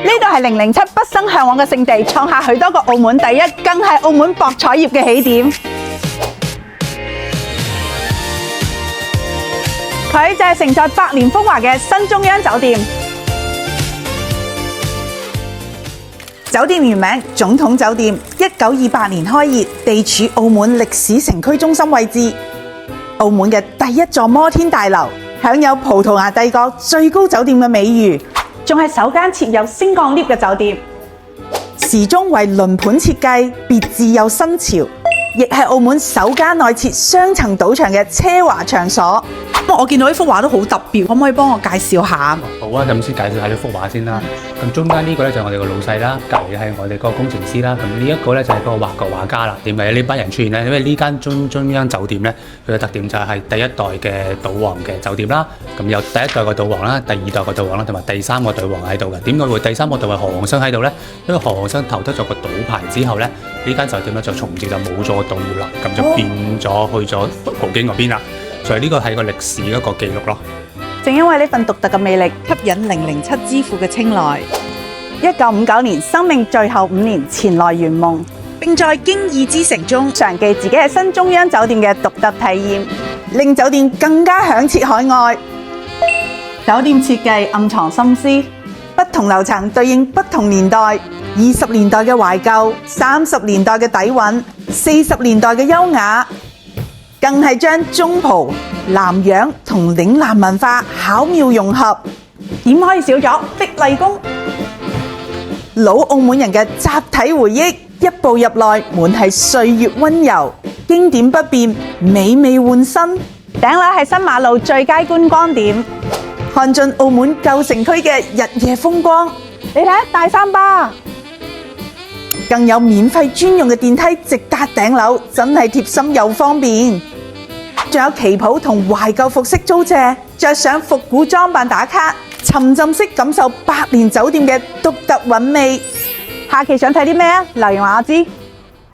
呢度係007畢生向往嘅勝地，創下許多個澳門第一，更係澳門博彩業嘅起點。佢就係承載百年風華嘅新中央酒店。酒店原名總統酒店，1928年開業，地處澳門歷史城區中心位置，澳門嘅第一座摩天大樓，享有葡萄牙帝國最高酒店嘅美譽，仲係首間設有升降 lift 嘅酒店。時鐘為輪盤設計，別致有新潮，亦係澳門首間內設雙層賭場嘅奢華場所。我見到呢幅畫都好特別，可唔可以幫我介紹下？好啊，咁先介紹下呢幅畫先啦。咁中間呢個咧就係我哋個老細啦，隔離係我哋個工程師啦。咁呢一個咧就係個畫國畫家啦。點解呢班人出現咧？因為呢間中央酒店咧，佢嘅特點就係第一代嘅賭王嘅酒店啦。咁有第一代嘅賭王啦，第二代嘅賭王啦，同埋第三個賭王喺度嘅。點解會第三個賭王何鴻燊喺度咧？因為何鴻燊投得咗個賭牌之後咧，呢間酒店咧就從此就冇咗賭業啦，咁就變咗去咗葡京嗰邊啦。所以呢個係個歷史一個記錄咯。正因為呢份獨特嘅魅力，吸引007之父嘅青睞。1959年，生命最後5年前來圓夢，並在經意之城中嘗記自己喺新中央酒店嘅獨特體驗，令酒店更加響徹海外。酒店設計暗藏心思，不同樓層對應不同年代，20年代嘅懷舊，30年代嘅底蘊，40年代嘅優雅。更係將中葡、南洋同嶺南文化巧妙融合，點可以少咗碧麗宮？老澳門人嘅集體回憶，一步入內滿係歲月溫柔，經典不變，美味換新。頂樓係新馬路最佳觀光點，看盡澳門舊城區嘅日夜風光。你睇大三巴，更有免費專用嘅電梯直達頂樓，真係貼心又方便。仲有旗袍同懷舊服飾租借，着上復古裝扮打卡，沉浸式感受百年酒店嘅獨特韻味。下期想睇啲咩啊？留言話我知。